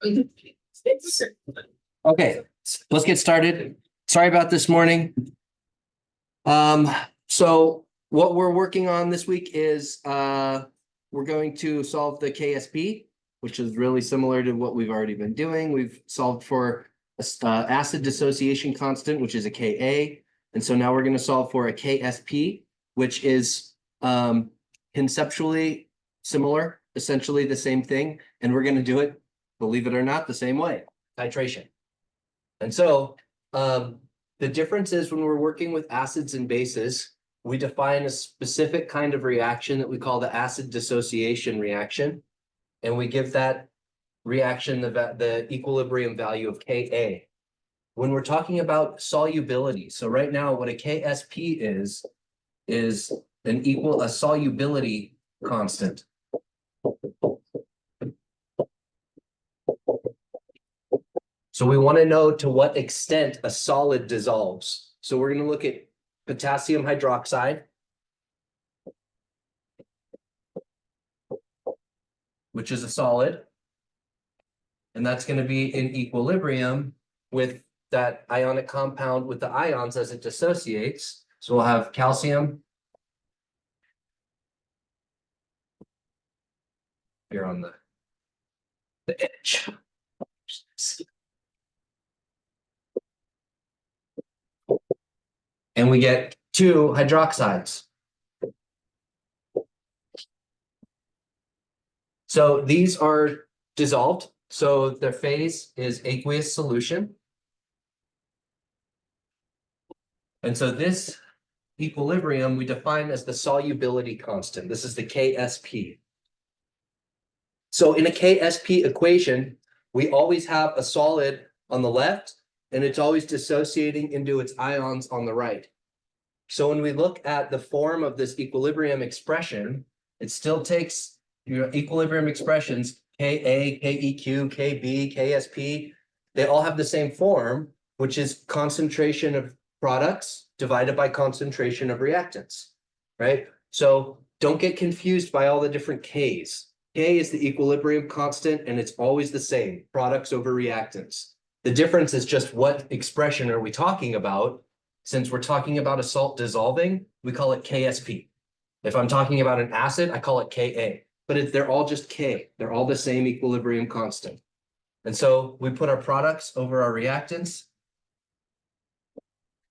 Okay, let's get started. Sorry about this morning. So what we're working on this week is we're going to solve the KSP, which is really similar to what we've already been doing. We've solved for a acid dissociation constant, which is a Ka. And so now we're going to solve for a KSP, which is conceptually similar, essentially the same thing. And we're going to do it, believe it or not, the same way, titration. And so the difference is when we're working with acids and bases, we define a specific kind of reaction that we call the acid dissociation reaction. And we give that reaction the equilibrium value of Ka. When we're talking about solubility, so right now what a KSP is a solubility constant. So we want to know to what extent a solid dissolves. So we're going to look at potassium hydroxide, which is a solid. And that's going to be in equilibrium with that ionic compound with the ions as it dissociates. So we'll have calcium here on the edge. And we get two hydroxides. So these are dissolved. So their phase is aqueous solution. And so this equilibrium we define as the solubility constant. This is the KSP. So in a KSP equation, we always have a solid on the left, and it's always dissociating into its ions on the right. So when we look at the form of this equilibrium expression, it still takes equilibrium expressions, Ka, Keq, Kb, Ksp. They all have the same form, which is concentration of products divided by concentration of reactants, right? So don't get confused by all the different Ks. K is the equilibrium constant, and it's always the same, products over reactants. The difference is just what expression are we talking about? Since we're talking about a salt dissolving, we call it KSP. If I'm talking about an acid, I call it Ka. But they're all just K. They're all the same equilibrium constant. And so we put our products over our reactants.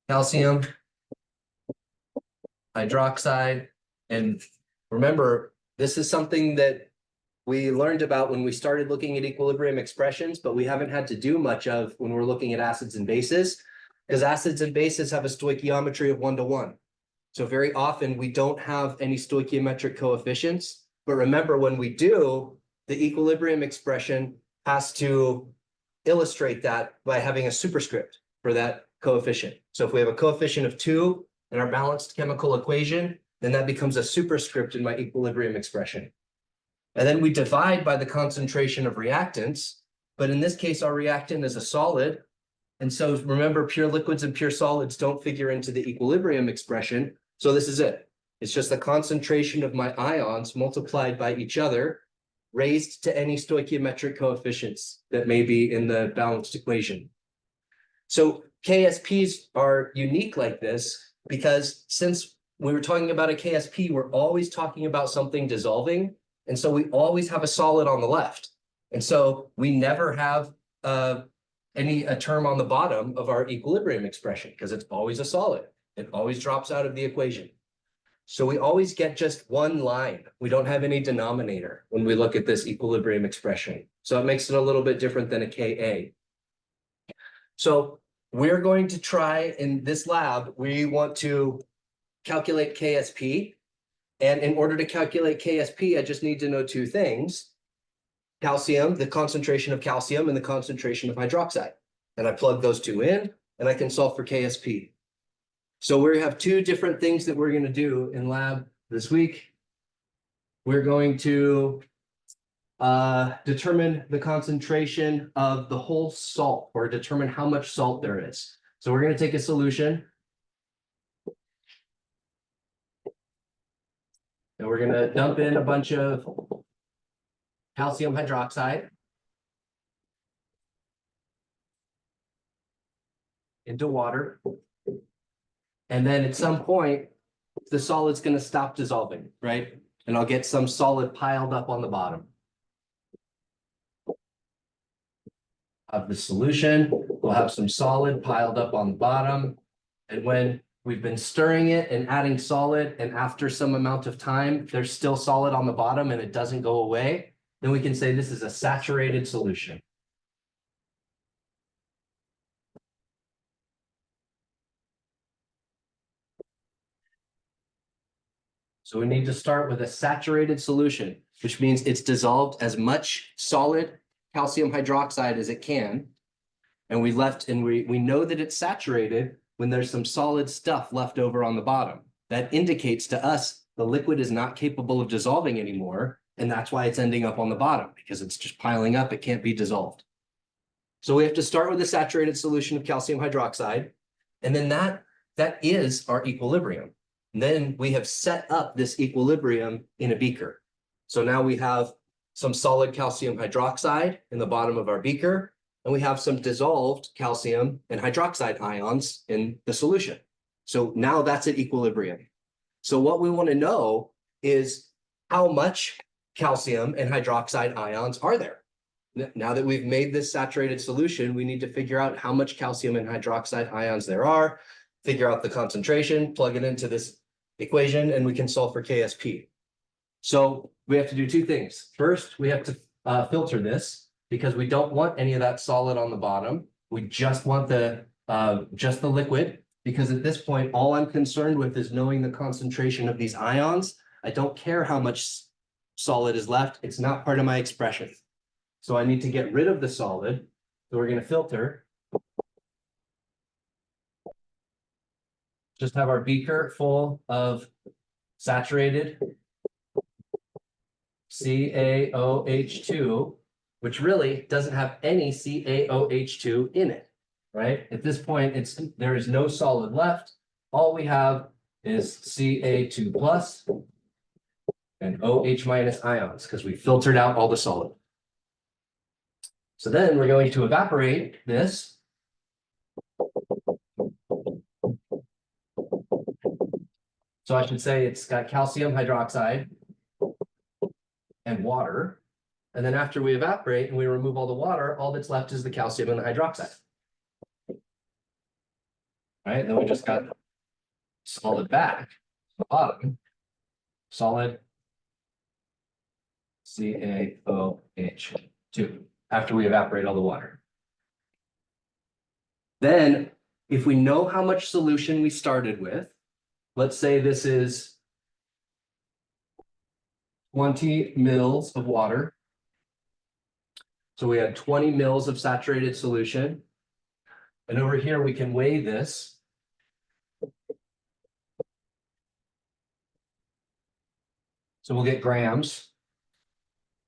Calcium hydroxide. And remember, this is something that we learned about when we started looking at equilibrium expressions, but we haven't had to do much of when we're looking at acids and bases, because acids and bases have a stoichiometry of 1:1. So very often we don't have any stoichiometric coefficients. But remember, when we do, the equilibrium expression has to illustrate that by having a superscript for that coefficient. So if we have a coefficient of 2 in our balanced chemical equation, then that becomes a superscript in my equilibrium expression. And then we divide by the concentration of reactants. But in this case, our reactant is a solid. And so remember, pure liquids and pure solids don't figure into the equilibrium expression. So this is it. It's just the concentration of my ions multiplied by each other, raised to any stoichiometric coefficients that may be in the balanced equation. So KSPs are unique like this because since we were talking about a KSP, we're always talking about something dissolving. And so we always have a solid on the left. And so we never have a term on the bottom of our equilibrium expression because it's always a solid. It always drops out of the equation. So we always get just one line. We don't have any denominator when we look at this equilibrium expression. So it makes it a little bit different than a Ka. So we're going to try in this lab, we want to calculate KSP. And in order to calculate KSP, I just need to know two things. Calcium, the concentration of calcium, and the concentration of hydroxide. And I plug those two in, and I can solve for KSP. So we have two different things that we're going to do in lab this week. We're going to determine the concentration of the whole salt, or determine how much salt there is. So we're going to take a solution. And we're going to dump in a bunch of calcium hydroxide. into water. And then at some point, the solid's going to stop dissolving, right? And I'll get some solid piled up on the bottom of the solution. We'll have some solid piled up on the bottom. And when we've been stirring it and adding solid, and after some amount of time, there's still solid on the bottom and it doesn't go away, then we can say this is a saturated solution. So we need to start with a saturated solution, which means it's dissolved as much solid calcium hydroxide as it can. And we know that it's saturated when there's some solid stuff left over on the bottom. That indicates to us the liquid is not capable of dissolving anymore. And that's why it's ending up on the bottom, because it's just piling up. It can't be dissolved. So we have to start with a saturated solution of calcium hydroxide. And then that is our equilibrium. And then we have set up this equilibrium in a beaker. So now we have some solid calcium hydroxide in the bottom of our beaker, and we have some dissolved calcium and hydroxide ions in the solution. So now that's at equilibrium. So what we want to know is how much calcium and hydroxide ions are there? Now that we've made this saturated solution, we need to figure out how much calcium and hydroxide ions there are, figure out the concentration, plug it into this equation, and we can solve for KSP. So we have to do two things. First, we have to filter this because we don't want any of that solid on the bottom. We just want the liquid, because at this point, all I'm concerned with is knowing the concentration of these ions. I don't care how much solid is left. It's not part of my expression. So I need to get rid of the solid. So we're going to filter. Just have our beaker full of saturated CaOH2, which really doesn't have any CaOH2 in it, right? At this point, there is no solid left. All we have is Ca2 plus and OH minus ions because we filtered out all the solid. So then we're going to evaporate this. So I should say it's got calcium hydroxide and water. And then after we evaporate and we remove all the water, all that's left is the calcium and the hydroxide. All right, then we just got solid back, the bottom, solid CaOH2 after we evaporate all the water. Then if we know how much solution we started with, let's say this is 20 mils of water. So we had 20 mils of saturated solution. And over here, we can weigh this. So we'll get grams.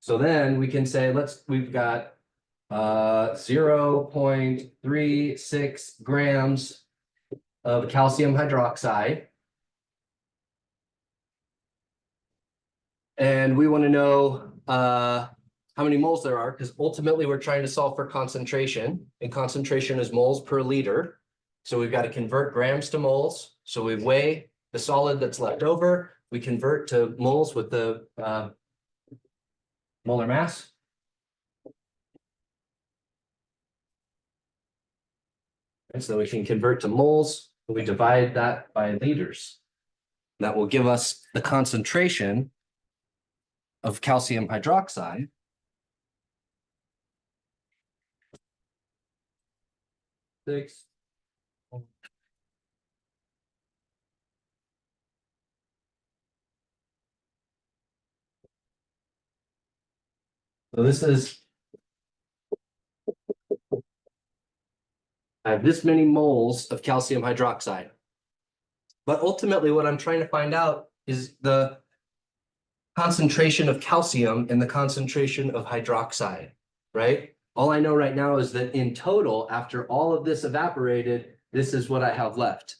So then we can say, we've got 0.36 grams of calcium hydroxide. And we want to know how many moles there are, because ultimately we're trying to solve for concentration, and concentration is moles per liter. So we've got to convert grams to moles. So we weigh the solid that's left over. We convert to moles with the molar mass. And so we can convert to moles, and we divide that by liters. That will give us the concentration of calcium hydroxide. Six. So this is, I have this many moles of calcium hydroxide. But ultimately, what I'm trying to find out is the concentration of calcium and the concentration of hydroxide, right? All I know right now is that in total, after all of this evaporated, this is what I have left.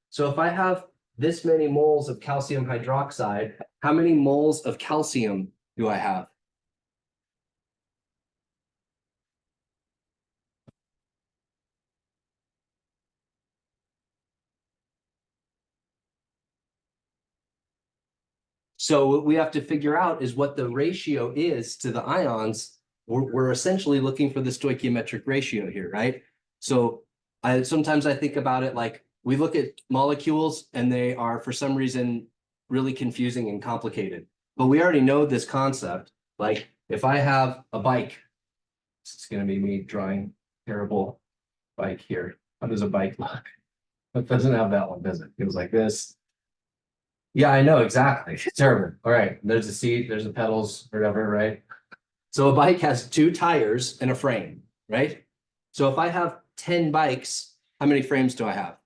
So if I have this many moles of calcium hydroxide, how many moles of calcium do I have? So what we have to figure out is what the ratio is to the ions. We're essentially looking for the stoichiometric ratio here, right? So sometimes I think about it like we look at molecules and they are for some reason really confusing and complicated. But we already know this concept. Like if I have a bike, it's going to be me drawing terrible bike here. How does a bike look? It doesn't have that one, does it? It goes like this. Yeah, I know exactly. It's terrible. All right, there's the seat, there's the pedals, whatever, right? So a bike has two tires and a frame, right? So if I have 10 bikes, how many frames do I have?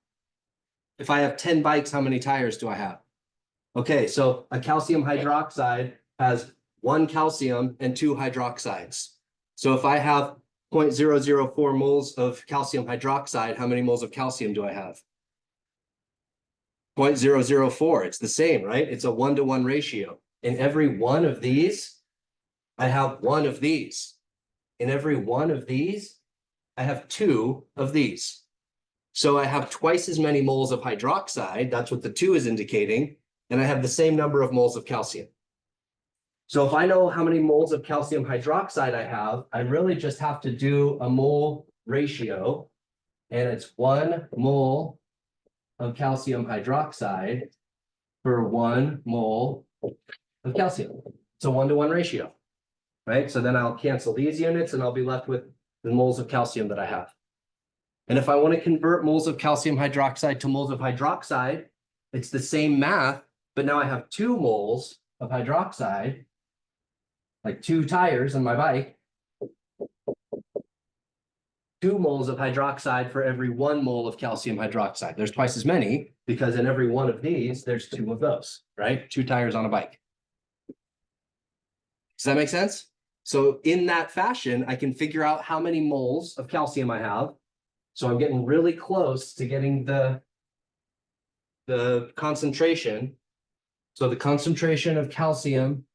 If I have 10 bikes, how many tires do I have? Okay, so a calcium hydroxide has one calcium and two hydroxides. So if I have 0.004 moles of calcium hydroxide, how many moles of calcium do I have? 0.004. It's the same, right? It's a 1-to-1 ratio. In every one of these, I have one of these. In every one of these, I have two of these. So I have twice as many moles of hydroxide. That's what the 2 is indicating. And I have the same number of moles of calcium. So if I know how many moles of calcium hydroxide I have, I really just have to do a mole ratio. And it's 1 mole of calcium hydroxide for 1 mole of calcium. It's a 1-to-1 ratio, right? So then I'll cancel these units and I'll be left with the moles of calcium that I have. And if I want to convert moles of calcium hydroxide to moles of hydroxide, it's the same math, but now I have 2 moles of hydroxide, like 2 tires on my bike, 2 moles of hydroxide for every 1 mole of calcium hydroxide. There's twice as many because in every one of these, there's 2 of those, right? 2 tires on a bike. Does that make sense? So in that fashion, I can figure out how many moles of calcium I have. So I'm getting really close to getting the concentration. So the concentration of calcium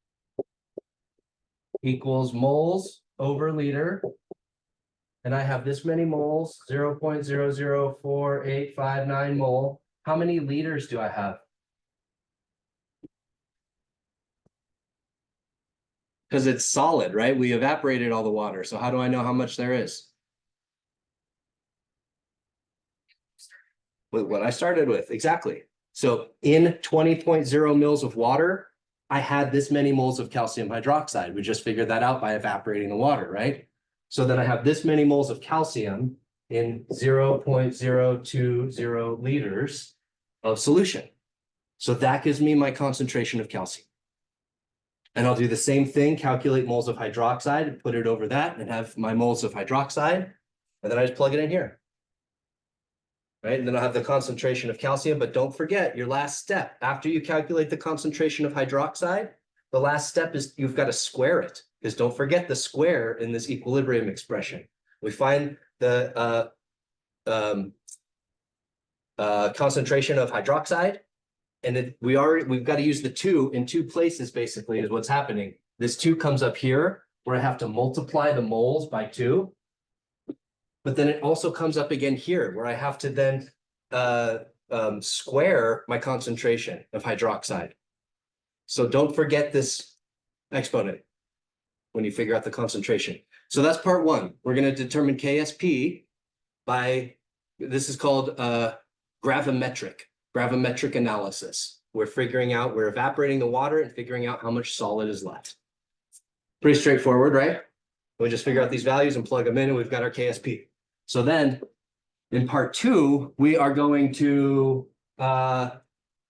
equals moles over liter. And I have this many moles, 0.004859 mole. How many liters do I have? Because it's solid, right? We evaporated all the water. So how do I know how much there is? With what I started with, exactly. So in 20.0 mils of water, I had this many moles of calcium hydroxide. We just figured that out by evaporating the water, right? So then I have this many moles of calcium in 0.020 liters of solution. So that gives me my concentration of calcium. And I'll do the same thing, calculate moles of hydroxide, put it over that and have my moles of hydroxide. And then I just plug it in here. Right? And then I'll have the concentration of calcium, but don't forget your last step. After you calculate the concentration of hydroxide, the last step is you've got to square it, because don't forget the square in this equilibrium expression. We find the concentration of hydroxide, and we've got to use the 2 in 2 places, basically, is what's happening. This 2 comes up here, where I have to multiply the moles by 2. But then it also comes up again here, where I have to then square my concentration of hydroxide. So don't forget this exponent when you figure out the concentration. So that's part 1. We're going to determine KSP by, this is called gravimetric analysis. We're evaporating the water and figuring out how much solid is left. Pretty straightforward, right? We just figure out these values and plug them in and we've got our KSP. So then in part 2, we are going to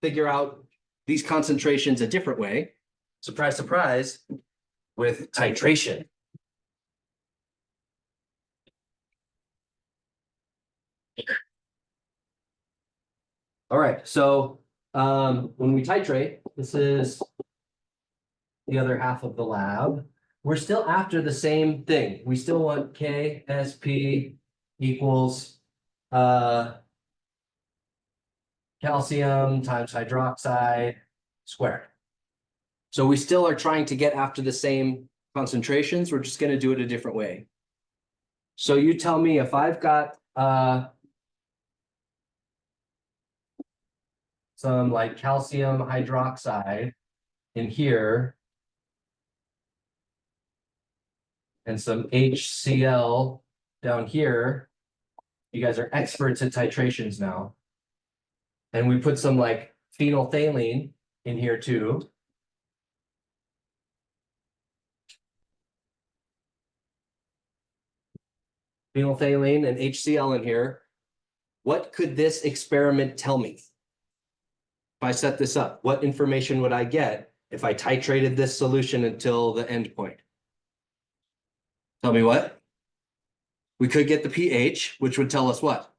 figure out these concentrations a different way. Surprise, surprise, with titration. All right, so when we titrate, this is the other half of the lab. We're still after the same thing. We still want KSP equals calcium times hydroxide squared. So we still are trying to get after the same concentrations. We're just going to do it a different way. So you tell me if I've got some like calcium hydroxide in here and some HCl down here. You guys are experts at titrations now. And we put some like phenolphthalein in here too. Phenolphthalein and HCl in here. What could this experiment tell me? If I set this up, what information would I get if I titrated this solution until the end point? Tell me what? We could get the pH, which would tell us what?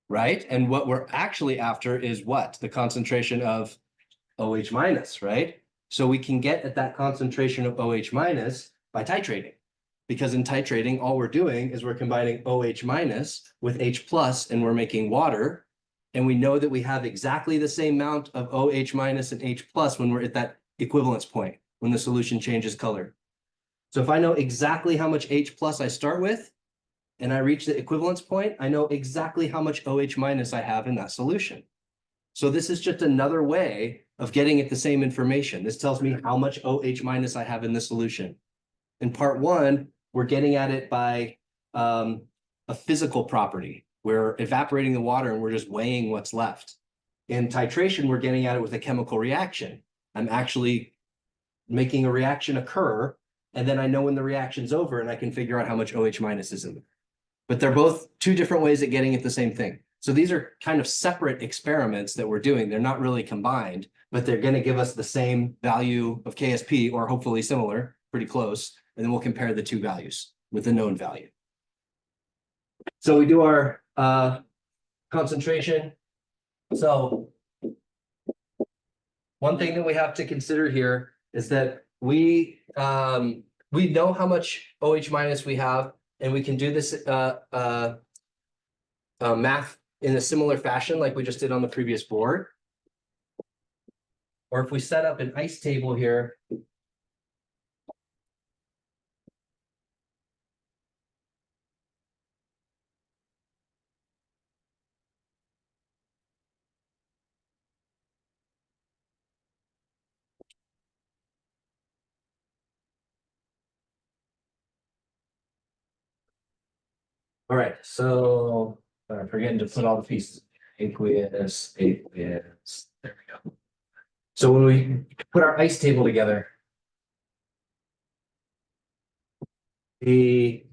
Right? And what we're actually after is what? The concentration of OH minus, right? So we can get at that concentration of OH minus by titrating. Because in titrating, all we're doing is we're combining OH minus with H plus, and we're making water. And we know that we have exactly the same amount of OH minus and H plus when we're at that equivalence point, when the solution changes color. So if I know exactly how much H plus I start with, and I reach the equivalence point, I know exactly how much OH minus I have in that solution. So this is just another way of getting at the same information. This tells me how much OH minus I have in the solution. In part one, we're getting at it by a physical property. We're evaporating the water and we're just weighing what's left. In titration, we're getting at it with a chemical reaction. I'm actually making a reaction occur, and then I know when the reaction's over and I can figure out how much OH minus is in there. But they're both two different ways of getting at the same thing. So these are kind of separate experiments that we're doing. They're not really combined, but they're going to give us the same value of KSP, or hopefully similar, pretty close. And then we'll compare the two values with the known value. So we do our concentration. So one thing that we have to consider here is that we know how much OH minus we have, and we can do this math in a similar fashion like we just did on the previous board. Or if we set up an ice table here, all right, so I'm forgetting to put all the pieces. Aqueous, aqueous, there we go. So when we put our ice table together, the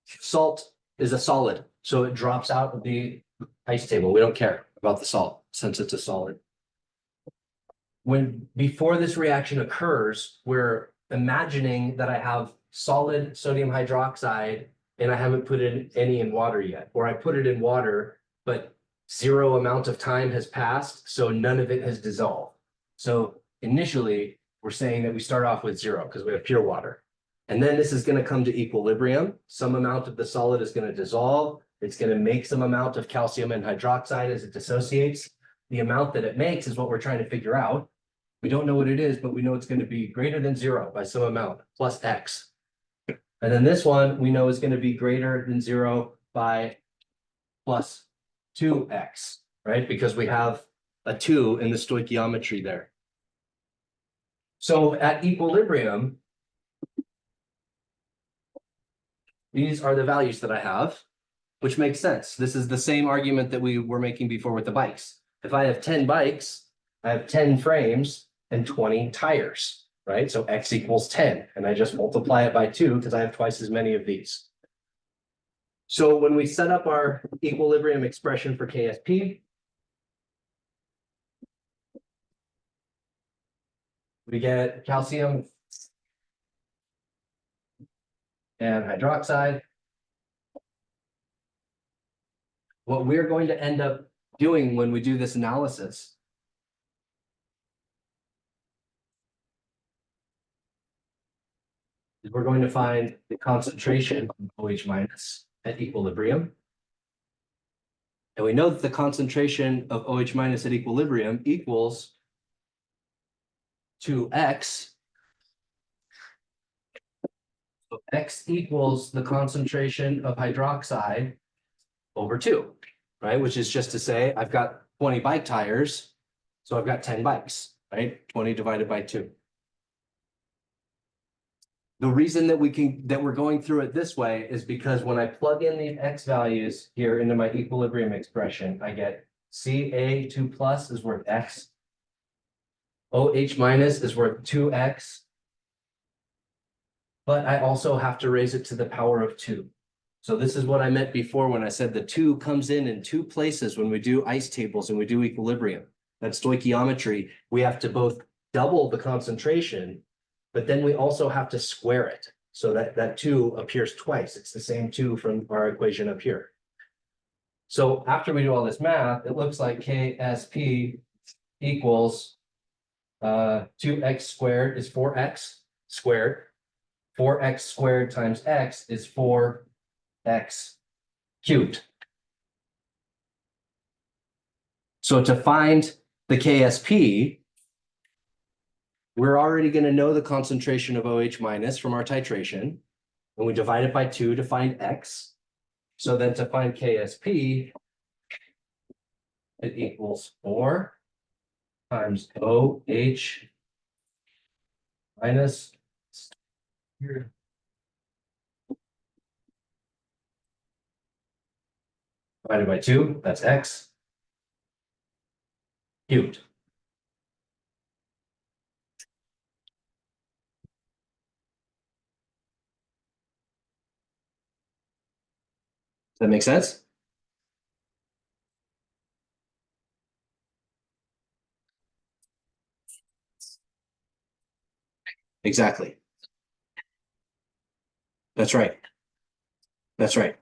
salt is a solid, so it drops out of the ice table. We don't care about the salt since it's a solid. When before this reaction occurs, we're imagining that I have solid sodium hydroxide and I haven't put in any in water yet, or I put it in water, but zero amount of time has passed, so none of it has dissolved. So initially, we're saying that we start off with zero because we have pure water. And then this is going to come to equilibrium. Some amount of the solid is going to dissolve. It's going to make some amount of calcium and hydroxide as it dissociates. The amount that it makes is what we're trying to figure out. We don't know what it is, but we know it's going to be greater than zero by some amount, plus X. And then this one, we know is going to be greater than zero by plus 2X, right? Because we have a 2 in the stoichiometry there. So at equilibrium, these are the values that I have, which makes sense. This is the same argument that we were making before with the bikes. If I have 10 bikes, I have 10 frames and 20 tires, right? So X equals 10, and I just multiply it by 2 because I have twice as many of these. So when we set up our equilibrium expression for KSP, we get calcium and hydroxide. What we're going to end up doing when we do this analysis is we're going to find the concentration of OH minus at equilibrium. And we know that the concentration of OH minus at equilibrium equals 2X. So X equals the concentration of hydroxide over 2, right? Which is just to say I've got 20 bike tires, so I've got 10 bikes, right? 20 divided by 2. The reason that we're going through it this way is because when I plug in these X values here into my equilibrium expression, I get Ca2 plus is worth X. OH minus is worth 2X. But I also have to raise it to the power of 2. So this is what I meant before when I said the 2 comes in 2 places when we do ice tables and we do equilibrium. That's stoichiometry. We have to both double the concentration, but then we also have to square it so that 2 appears twice. It's the same 2 from our equation up here. So after we do all this math, it looks like KSP equals 2x squared is 4x squared. 4x squared times x is 4x cubed. So to find the KSP, we're already going to know the concentration of OH minus from our titration, and we divide it by 2 to find x. So then to find KSP, it equals 4 times OH minus here. Divided by 2, that's x cubed. Does that make sense? Exactly. That's right. That's right.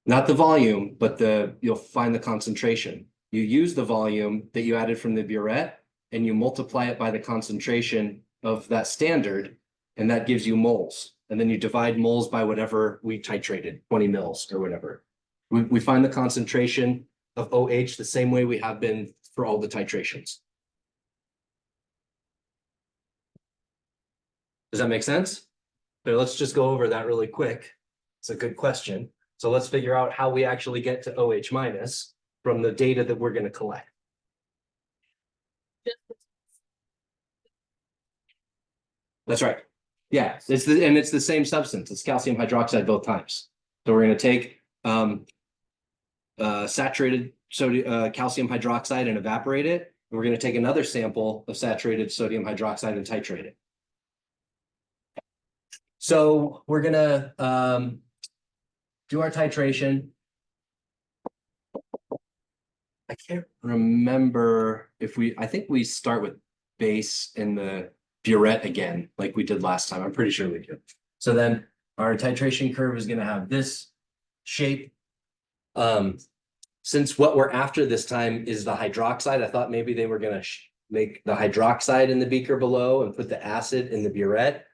Not the volume, but you'll find the concentration. You use the volume that you added from the burette and you multiply it by the concentration of that standard, and that gives you moles. And then you divide moles by whatever we titrated, 20 mils or whatever. We find the concentration of OH the same way we have been for all the titrations. Does that make sense? But let's just go over that really quick. It's a good question. So let's figure out how we actually get to OH minus from the data that we're going to collect. That's right. Yeah, it's the same substance. It's calcium hydroxide both times. So we're going to take saturated sodium calcium hydroxide and evaporate it. And we're going to take another sample of saturated sodium hydroxide and titrate it. So we're going to do our titration. I can't remember if I think we start with base in the burette again, like we did last time. I'm pretty sure we do. So then our titration curve is going to have this shape. Since what we're after this time is the hydroxide, I thought maybe they were going to make the hydroxide in the beaker below and put the acid in the burette.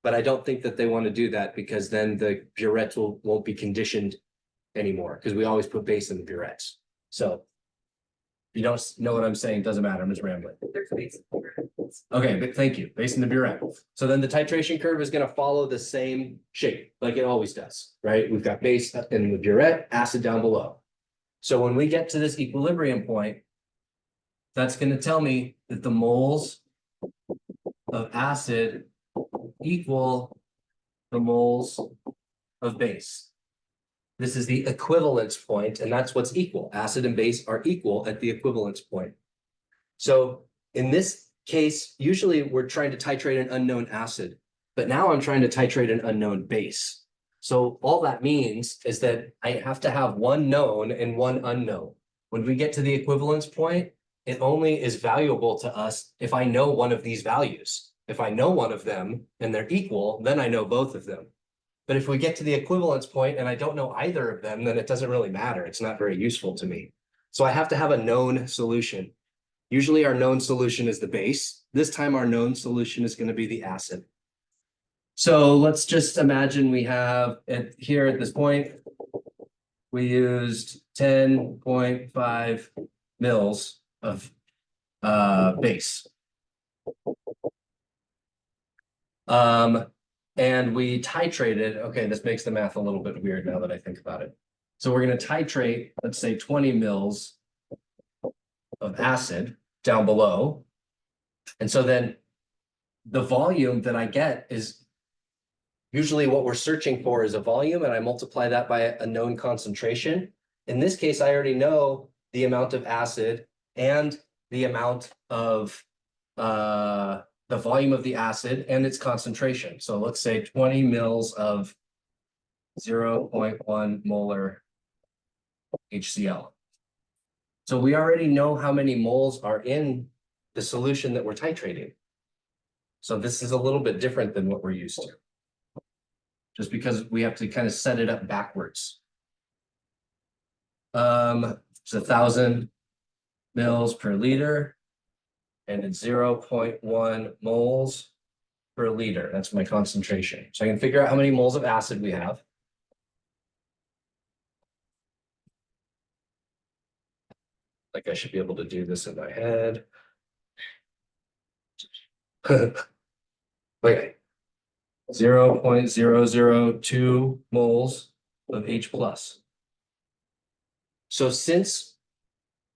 But I don't think that they want to do that because then the burettes won't be conditioned anymore because we always put base in the burettes. So if you don't know what I'm saying, doesn't matter. I'm just rambling. There's base. Okay, but thank you. Base in the burette. So then the titration curve is going to follow the same shape like it always does, right? We've got base in the burette, acid down below. So when we get to this equilibrium point, that's going to tell me that the moles of acid equal the moles of base. This is the equivalence point, and that's what's equal. Acid and base are equal at the equivalence point. So in this case, usually we're trying to titrate an unknown acid, but now I'm trying to titrate an unknown base. So all that means is that I have to have one known and one unknown. When we get to the equivalence point, it only is valuable to us if I know one of these values. If I know one of them and they're equal, then I know both of them. But if we get to the equivalence point and I don't know either of them, then it doesn't really matter. It's not very useful to me. So I have to have a known solution. Usually our known solution is the base. This time our known solution is going to be the acid. So let's just imagine we have here at this point, we used 10.5 mils of base. And we titrated, okay, this makes the math a little bit weird now that I think about it. So we're going to titrate, let's say 20 mils of acid down below. And so then the volume that I get is usually what we're searching for is a volume, and I multiply that by a known concentration. In this case, I already know the amount of acid and the amount of the volume of the acid and its concentration. So let's say 20 mils of 0.1 molar HCl. So we already know how many moles are in the solution that we're titrating. So this is a little bit different than what we're used to, just because we have to kind of set it up backwards. It's 1,000 mils per liter, and it's 0.1 moles per liter. That's my concentration. So I can figure out how many moles of acid we have. Like I should be able to do this in my head. Okay. 0.002 moles of H plus. So since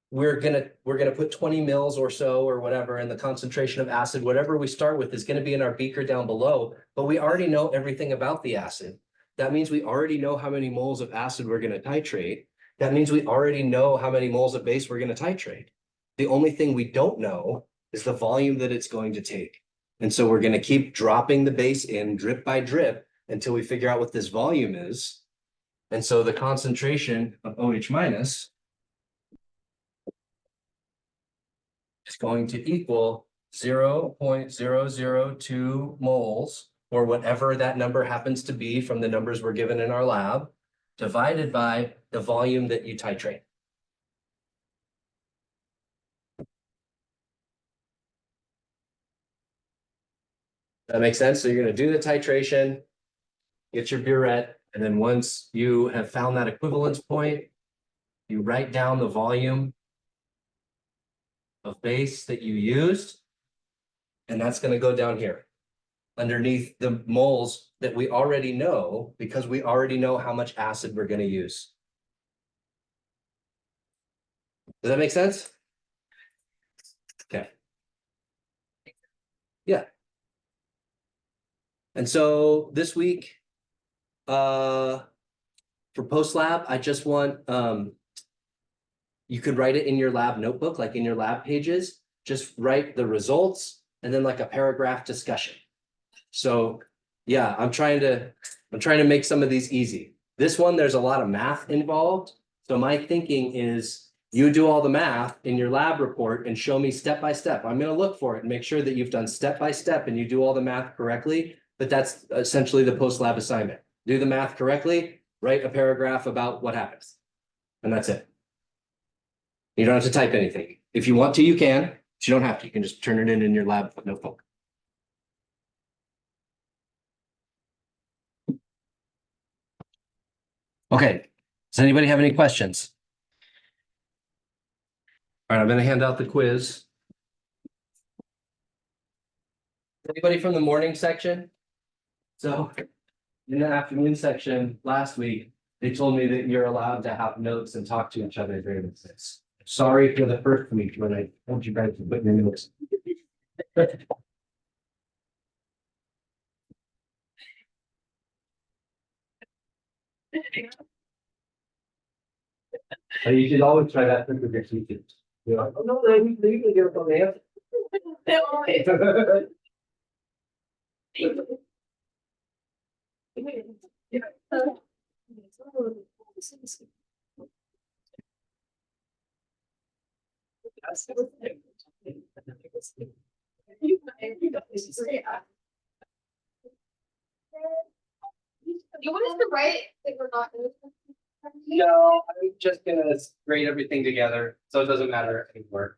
we're gonna put 20 mils or so or whatever, and the concentration of acid, whatever we start with, is gonna be in our beaker down below, but we already know everything about the acid. That means we already know how many moles of acid we're gonna titrate. That means we already know how many moles of base we're gonna titrate. The only thing we don't know is the volume that it's going to take. And so we're gonna keep dropping the base in drip by drip until we figure out what this volume is. And so the concentration of OH minus is going to equal 0.002 moles, or whatever that number happens to be from the numbers we're given in our lab, divided by the volume that you titrate. That makes sense? So you're going to do the titration, get your burette, and then once you have found that equivalence point, you write down the volume of base that you used, and that's going to go down here underneath the moles that we already know, because we already know how much acid we're going to use. Does that make sense? Okay. Yeah. And so this week, for post lab, I just want you could write it in your lab notebook, like in your lab pages. Just write the results and then like a paragraph discussion. So yeah, I'm trying to make some of these easy. This one, there's a lot of math involved. So my thinking is you do all the math in your lab report and show me step by step. I'm going to look for it and make sure that you've done step by step and you do all the math correctly. But that's essentially the post lab assignment. Do the math correctly, write a paragraph about what happens. And that's it. You don't have to type anything. If you want to, you can. But you don't have to. You can just turn it in your lab notebook. Okay. Does anybody have any questions? All right, I'm going to hand out the quiz. Anybody from the morning section? So in the afternoon section last week, they told me that you're allowed to have notes and talk to each other during this. Sorry for the first week when I told you guys to put your notes. You should always try that trick with your teachers. You're like, oh no, they usually give us all the answer. You want us to write if we're not. No, I'm just gonna grade everything together, so it doesn't matter anymore.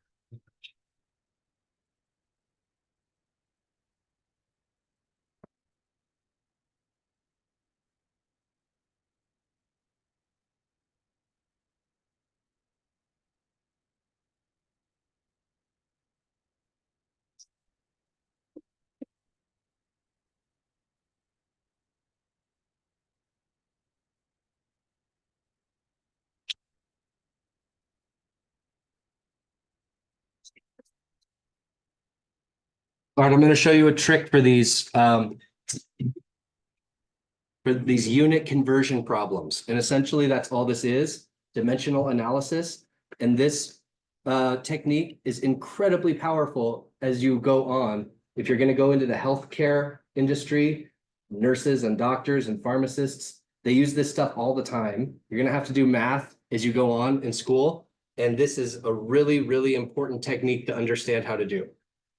All right, I'm going to show you a trick for these unit conversion problems. And essentially that's all this is, dimensional analysis. And this technique is incredibly powerful as you go on. If you're going to go into the healthcare industry, nurses and doctors and pharmacists, they use this stuff all the time. You're going to have to do math as you go on in school. And this is a really, really important technique to understand how to do.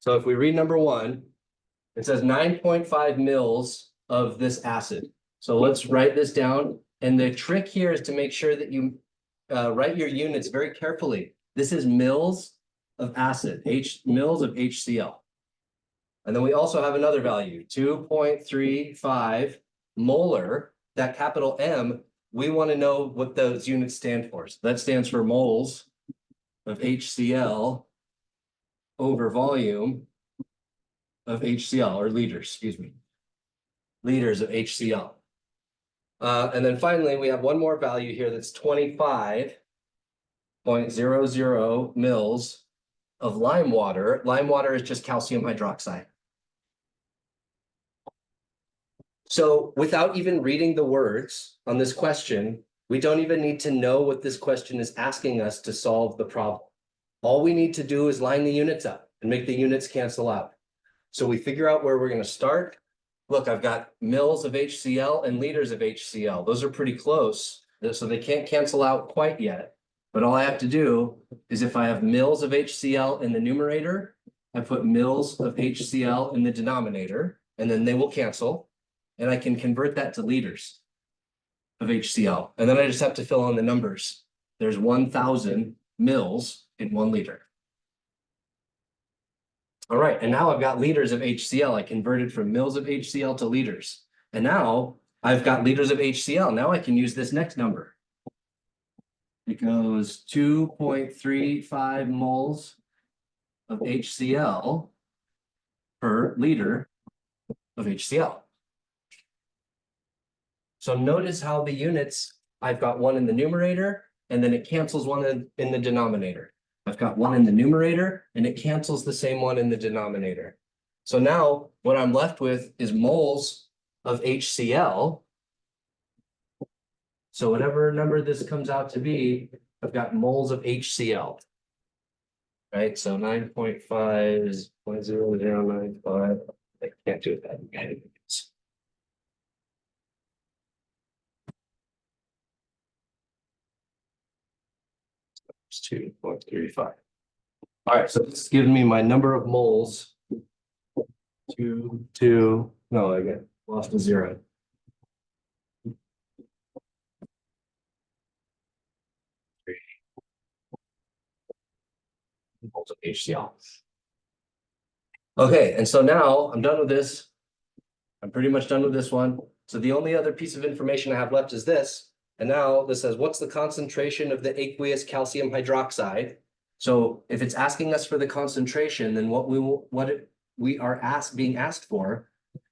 So if we read number one, it says 9.5 mils of this acid. So let's write this down. And the trick here is to make sure that you write your units very carefully. This is mils of acid, mils of HCl. And then we also have another value, 2.35 molar, that capital M, we want to know what those units stand for. So that stands for moles of HCl over volume of HCl, or liters, excuse me. Liters of HCl. And then finally, we have one more value here that's 25.00 mils of lime water. Lime water is just calcium hydroxide. So without even reading the words on this question, we don't even need to know what this question is asking us to solve the problem. All we need to do is line the units up and make the units cancel out. So we figure out where we're going to start. Look, I've got mils of HCl and liters of HCl. Those are pretty close, so they can't cancel out quite yet. But all I have to do is if I have mils of HCl in the numerator, I put mils of HCl in the denominator, and then they will cancel. And I can convert that to liters of HCl. And then I just have to fill in the numbers. There's 1,000 mils in 1 liter. All right, and now I've got liters of HCl. I converted from mils of HCl to liters. And now I've got liters of HCl. Now I can use this next number. It goes 2.35 moles of HCl per liter of HCl. So notice how the units, I've got one in the numerator, and then it cancels one in the denominator. I've got one in the numerator, and it cancels the same one in the denominator. So now what I'm left with is moles of HCl. So whatever number this comes out to be, I've got moles of HCl. Right, so 9.5 is 0.0095. I can't do that. Okay. It's 2.35. All right, so this is giving me my number of moles. No, I get lost a zero. Moles of HCl. Okay, and so now I'm done with this. I'm pretty much done with this one. So the only other piece of information I have left is this. And now this says, what's the concentration of the aqueous calcium hydroxide? So if it's asking us for the concentration, then what we are being asked for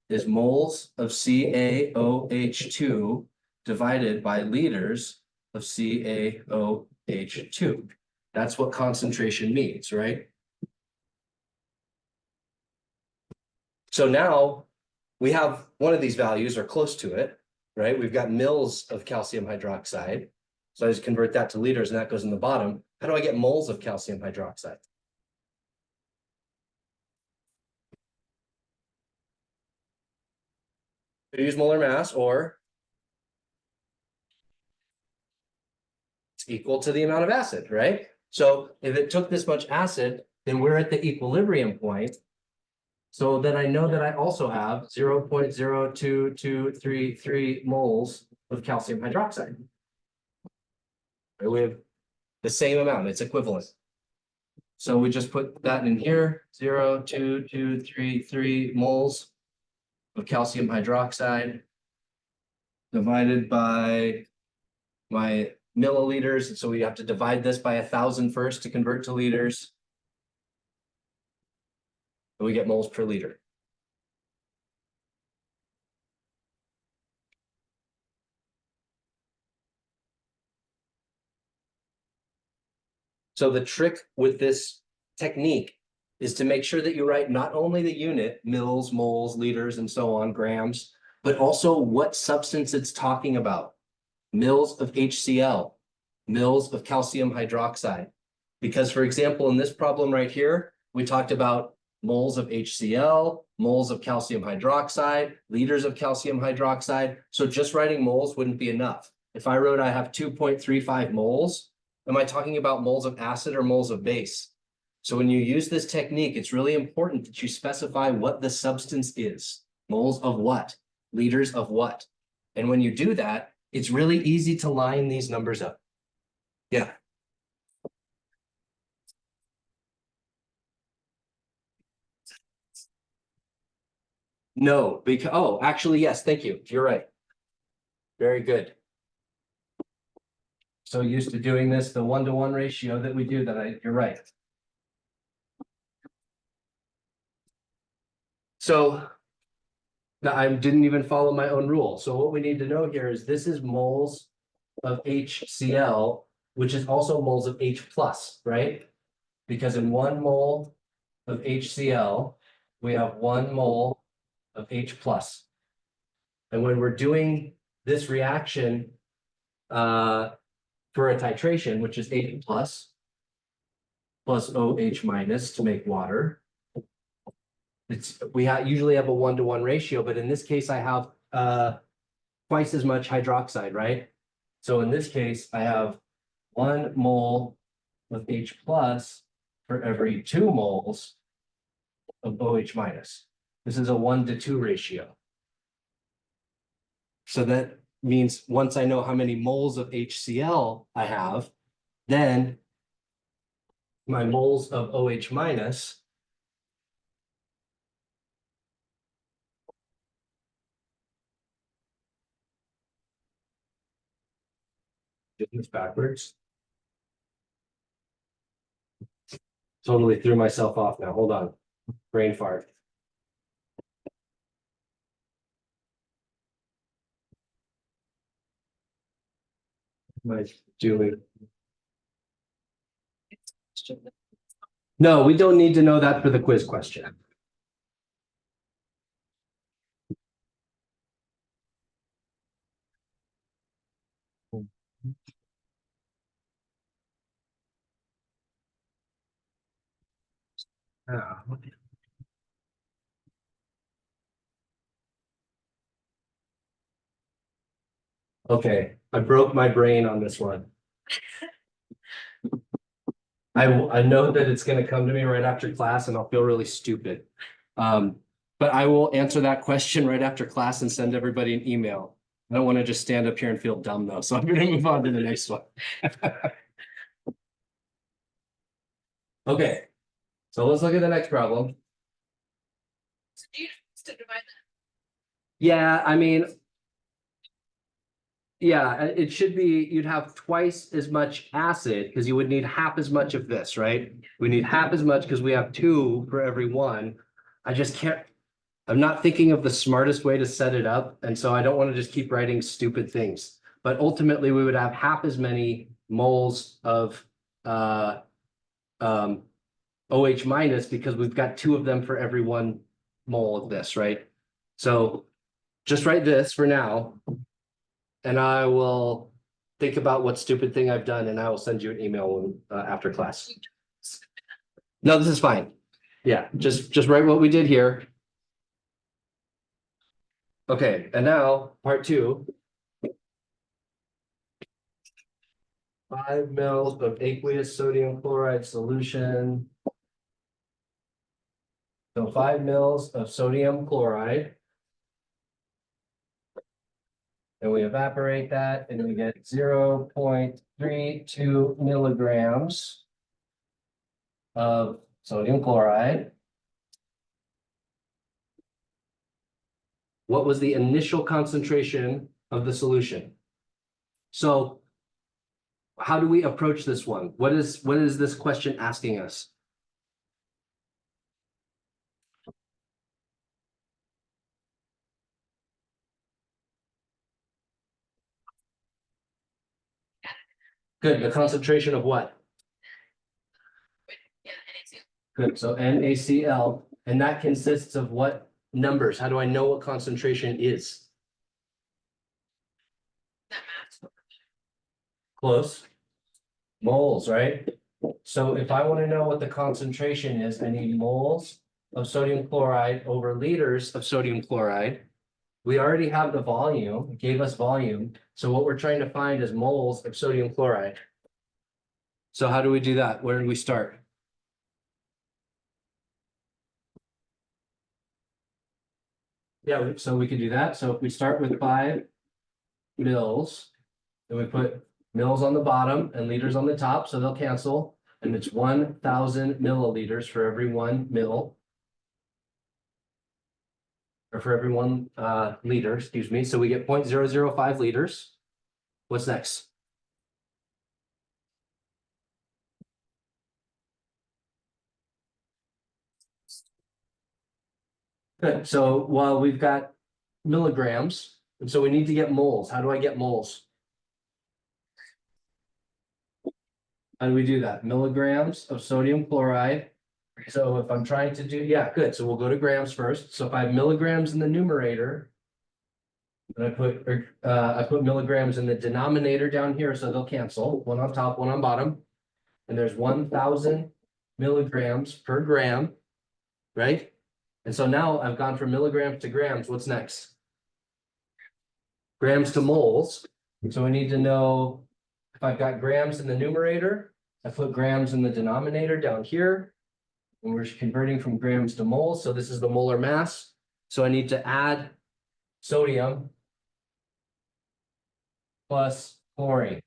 is moles of CaOH2 divided by liters of CaOH2. That's what concentration means, right? So now we have one of these values or close to it, right? We've got mils of calcium hydroxide. So I just convert that to liters and that goes in the bottom. How do I get moles of calcium hydroxide? Use molar mass, or it's equal to the amount of acid, right? So if it took this much acid, then we're at the equilibrium point. So then I know that I also have 0.02233 moles of calcium hydroxide. Right? We have the same amount, it's equivalent. So we just put that in here, 0.2233 moles of calcium hydroxide divided by my milliliters. So we have to divide this by 1,000 first to convert to liters. And we get moles per liter. So the trick with this technique is to make sure that you write not only the unit, mils, moles, liters, and so on, grams, but also what substance it's talking about. Mils of HCl, mils of calcium hydroxide. Because for example, in this problem right here, we talked about moles of HCl, moles of calcium hydroxide, liters of calcium hydroxide. So just writing moles wouldn't be enough. If I wrote I have 2.35 moles, am I talking about moles of acid or moles of base? So when you use this technique, it's really important that you specify what the substance is. Moles of what? Liters of what? And when you do that, it's really easy to line these numbers up. Yeah. No, because, oh, actually, yes, thank you. You're right. Very good. So used to doing this, the 1-to-1 ratio that we do you're right. So now I didn't even follow my own rule. So what we need to know here is this is moles of HCl, which is also moles of H plus, right? Because in 1 mole of HCl, we have 1 mole of H plus. And when we're doing this reaction for a titration, which is H plus OH minus to make water, we usually have a 1-to-1 ratio, but in this case, I have twice as much hydroxide, right? So in this case, I have 1 mole of H plus for every 2 moles of OH minus. This is a 1-to-2 ratio. So that means once I know how many moles of HCl I have, then my moles of OH minus do this backwards. Totally threw myself off now. Hold on. Brain fart. Am I doing? No, we don't need to know that for the quiz question. Okay, I broke my brain on this one. I know that it's gonna come to me right after class and I'll feel really stupid. But I will answer that question right after class and send everybody an email. I don't want to just stand up here and feel dumb though, so I'm gonna move on to the next one. Okay, so let's look at the next problem. So do you just to divide that? Yeah, I mean. Yeah, it should be, you'd have twice as much acid because you would need half as much of this, right? We need half as much because we have 2 for every 1. I just can't, I'm not thinking of the smartest way to set it up. And so I don't want to just keep writing stupid things. But ultimately, we would have half as many moles of OH minus because we've got 2 of them for every 1 mole of this, right? So just write this for now. And I will think about what stupid thing I've done and I will send you an email after class. No, this is fine. Yeah, just write what we did here. Okay, and now part 2. 5 mils of aqueous sodium chloride solution. So 5 mils of sodium chloride. And we evaporate that and we get 0.32 milligrams of sodium chloride. What was the initial concentration of the solution? So how do we approach this one? What is this question asking us? Good, the concentration of what? Yeah, NaCl. Good, so NaCl, and that consists of what numbers? How do I know what concentration is? That math. Close. Moles, right? So if I want to know what the concentration is, I need moles of sodium chloride over liters of sodium chloride. We already have the volume, it gave us volume. So what we're trying to find is moles of sodium chloride. So how do we do that? Where do we start? Yeah, so we can do that. So if we start with 5 mils, then we put mils on the bottom and liters on the top, so they'll cancel. And it's 1,000 milliliters for every 1 mil. Or for every 1 liter, excuse me. So we get 0.005 liters. What's next? Good. So while we've got milligrams, and so we need to get moles. How do I get moles? How do we do that? Milligrams of sodium chloride. So if I'm trying to do, yeah, good. So we'll go to grams first. So if I have milligrams in the numerator, and I put milligrams in the denominator down here, so they'll cancel. One on top, one on bottom. And there's 1,000 milligrams per gram, right? And so now I've gone from milligrams to grams. What's next? Grams to moles. So I need to know if I've got grams in the numerator, I put grams in the denominator down here. And we're converting from grams to moles. So this is the molar mass. So I need to add sodium plus chlorine.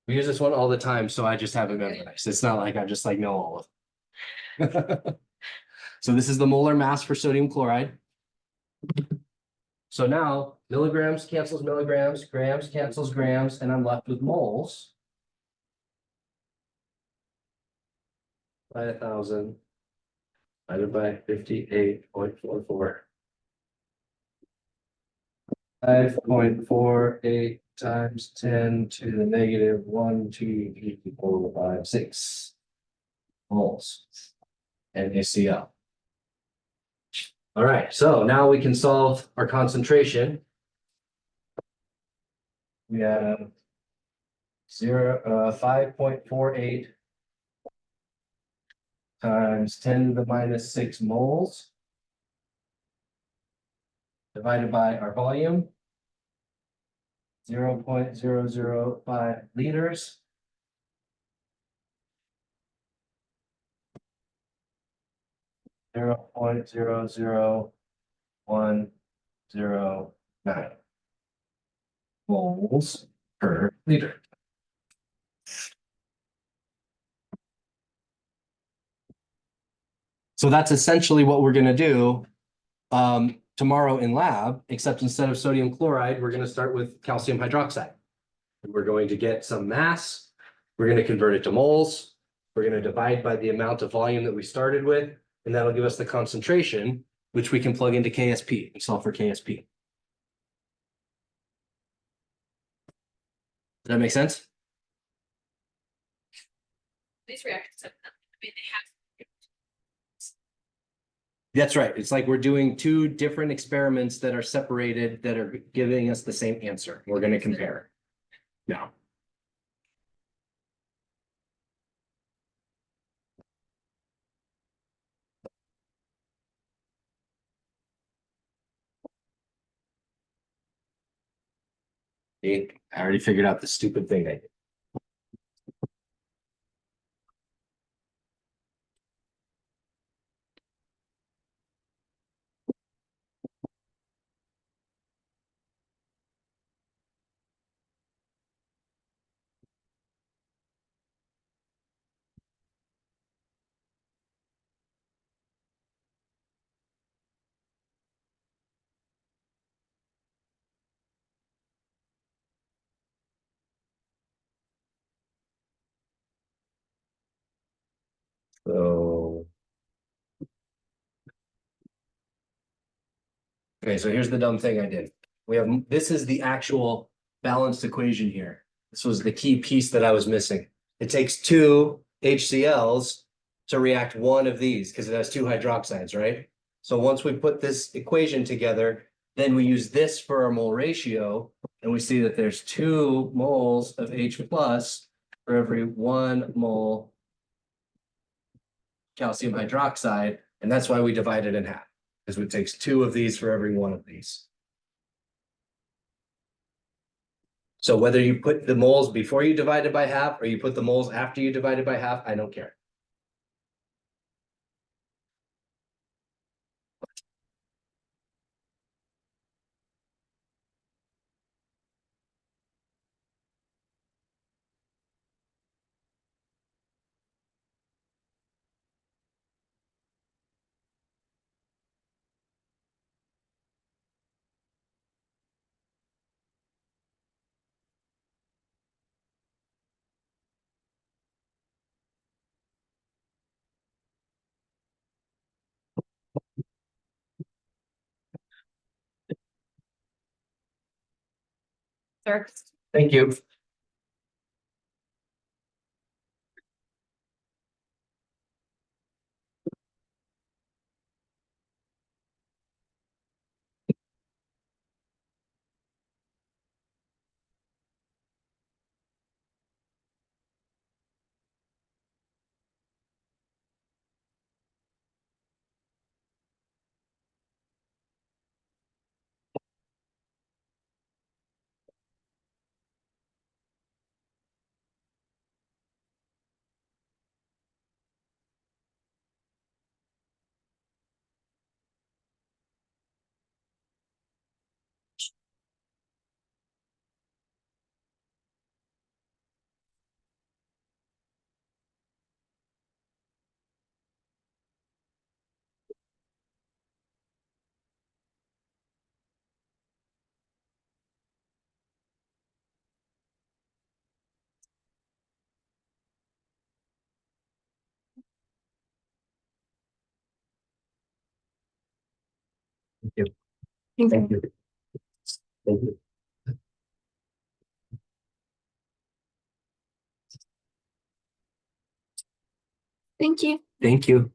We use this one all the time, so I just have it memorized. It's not like I just like know all of them. So this is the molar mass for sodium chloride. So now milligrams cancels milligrams, grams cancels grams, and I'm left with moles. By 1,000 divided by 58.44. 5.48 times 10 to the negative 1, 2, 3, 4, 5, 6 moles NaCl. All right, so now we can solve our concentration. We have 5.48 times 10 to the minus 6 moles divided by our volume, 0.005 liters. Zero point zero zero 109 moles per liter. So that's essentially what we're going to do tomorrow in lab, except instead of sodium chloride, we're going to start with calcium hydroxide. And we're going to get some mass. We're going to convert it to moles. We're going to divide by the amount of volume that we started with, and that'll give us the concentration, which we can plug into KSP and solve for KSP. Does that make sense? These reactions, I mean, they have. That's right. It's like we're doing two different experiments that are separated that are giving us the same answer. We're going to compare. No. See, I already figured out the stupid thing I did. So, okay, so here's the dumb thing I did. This is the actual balanced equation here. This was the key piece that I was missing. It takes two HCl's to react one of these because it has two hydroxides, right? So once we put this equation together, then we use this for our mole ratio, and we see that there's 2 moles of H plus for every 1 mole calcium hydroxide, and that's why we divide it in half, because it takes 2 of these for every 1 of these. So whether you put the moles before you divide it by half or you put the moles after you divide it by half, I don't care. Sure. Thank you. Thank you. Thank you. Thank you. Thank you. Thank you.